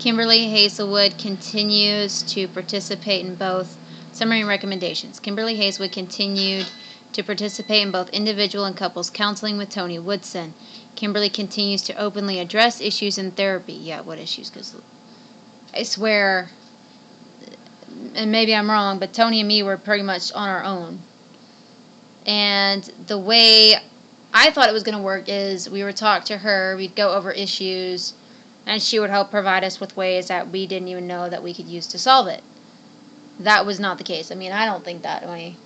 Kimberly Hazelwood continues to participate in both summary recommendations. Kimberly Hazelwood continued to participate in both individual and couples counseling with Tony Woodson. Kimberly continues to openly address issues in therapy. Yeah, what issues? Because I swear, and maybe I'm wrong, but Tony and me were pretty much on our own. And the way I thought it was going to work is we would talk to her, we'd go over issues, and she would help provide us with ways that we didn't even know that we could use to solve it. That was not the case. I mean, I don't think that way.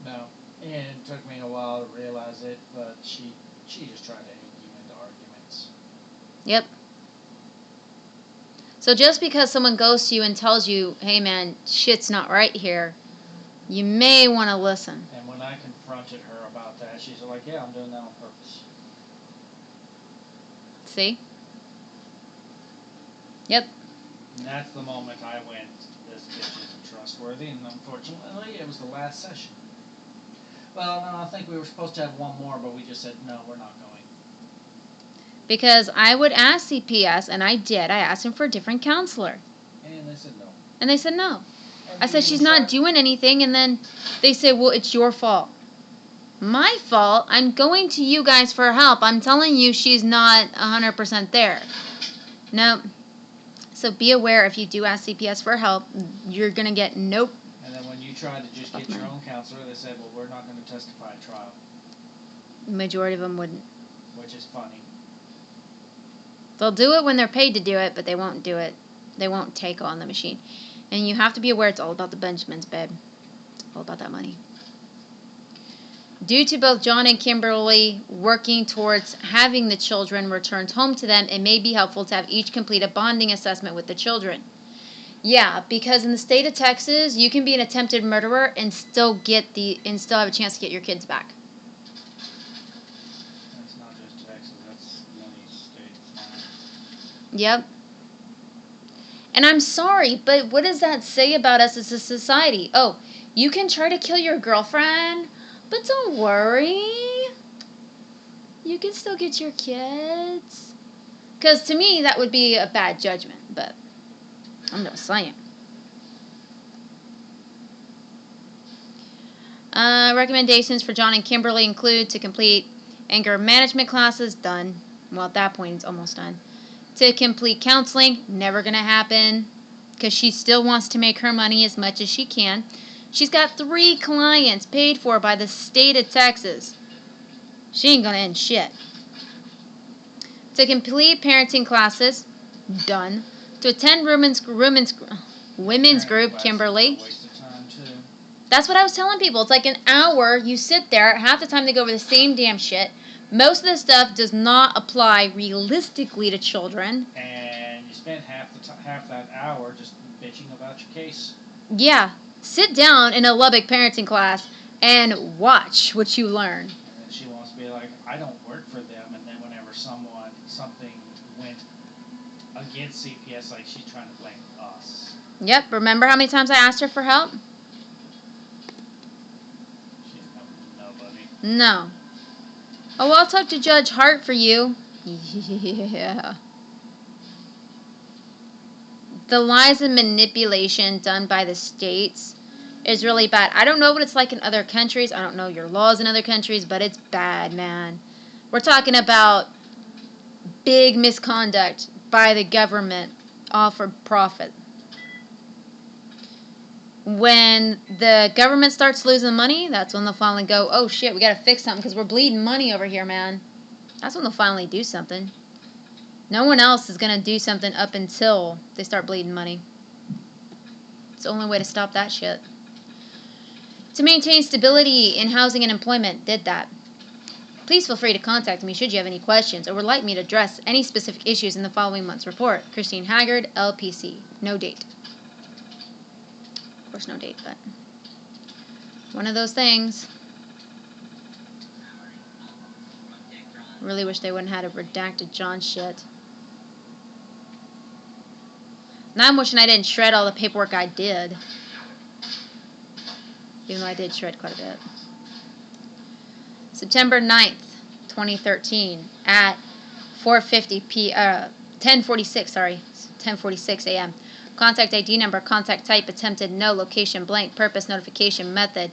No. And it took me a while to realize it, but she just tried to egg you into arguments. Yep. So just because someone goes to you and tells you, hey man, shit's not right here, you may want to listen. And when I confronted her about that, she's like, yeah, I'm doing that on purpose. See? Yep. And that's the moment I went, this bitch isn't trustworthy, and unfortunately, it was the last session. Well, no, I think we were supposed to have one more, but we just said, no, we're not going. Because I would ask CPS, and I did. I asked him for a different counselor. And they said no. And they said no. I said, she's not doing anything, and then they say, well, it's your fault. My fault? I'm going to you guys for help. I'm telling you she's not 100% there. No. So be aware, if you do ask CPS for help, you're going to get nope. And then when you tried to just get your own counselor, they said, well, we're not going to testify at trial. The majority of them wouldn't. Which is funny. They'll do it when they're paid to do it, but they won't do it. They won't take on the machine. And you have to be aware it's all about the Benjamins, babe. It's all about that money. Due to both John and Kimberly working towards having the children returned home to them, it may be helpful to have each complete a bonding assessment with the children. Yeah, because in the state of Texas, you can be an attempted murderer and still have a chance to get your kids back. That's not just Texas, that's many states now. Yep. And I'm sorry, but what does that say about us as a society? Oh, you can try to kill your girlfriend, but don't worry. You can still get your kids. Because to me, that would be a bad judgment, but I'm just saying. Recommendations for John and Kimberly include to complete anger management classes, done. Well, at that point, it's almost done. To complete counseling, never going to happen, because she still wants to make her money as much as she can. She's got 3 clients paid for by the state of Texas. She ain't going to end shit. To complete parenting classes, done. To attend women's group, Kimberly. Waste of time too. That's what I was telling people. It's like an hour, you sit there, half the time they go over the same damn shit. Most of the stuff does not apply realistically to children. And you spend half that hour just bitching about your case. Yeah. Sit down in a Lubbock parenting class and watch what you learn. And then she wants to be like, I don't work for them. And then whenever something went against CPS, like she's trying to blame us. Yep. Remember how many times I asked her for help? She's nobody. No. Oh, well, I'll talk to Judge Hart for you. Yeah. The lies and manipulation done by the states is really bad. I don't know what it's like in other countries. I don't know your laws in other countries, but it's bad, man. We're talking about big misconduct by the government, all for profit. When the government starts losing money, that's when they'll finally go, oh shit, we gotta fix something because we're bleeding money over here, man. That's when they'll finally do something. No one else is gonna do something up until they start bleeding money. It's the only way to stop that shit. To maintain stability in housing and employment, did that. Please feel free to contact me should you have any questions or would like me to address any specific issues in the following month's report. Christine Haggard, LPC. No date. Of course, no date, but one of those things. Really wish they wouldn't have had a redacted John shit. Now I'm wishing I didn't shred all the paperwork I did. Even though I did shred quite a bit. September 9th, 2013 at 10:46, 10:46 a.m. Contact ID number, contact type, attempted, no, location, blank, purpose, notification, method,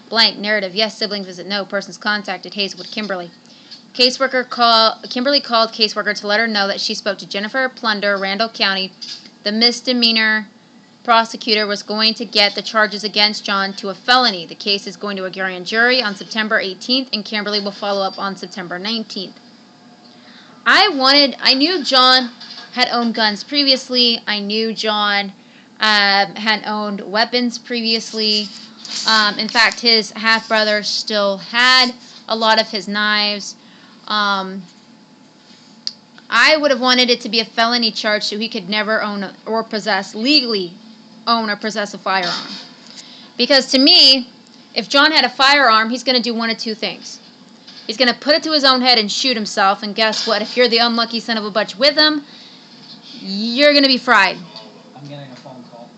blank, narrative, yes, sibling visit, no, persons contacted, Hazelwood, Kimberly. Kimberly called caseworker to let her know that she spoke to Jennifer Plunder, Randall County. The misdemeanor prosecutor was going to get the charges against John to a felony. The case is going to a grand jury on September 18th, and Kimberly will follow up on September 19th. I knew John had owned guns previously. I knew John had owned weapons previously. In fact, his half-brother still had a lot of his knives. I would have wanted it to be a felony charge so he could never own or possess, legally own or possess a firearm. Because to me, if John had a firearm, he's going to do one of two things. He's going to put it to his own head and shoot himself, and guess what? If you're the unlucky son of a bitch with him, you're going to be fried. I'm getting a phone call.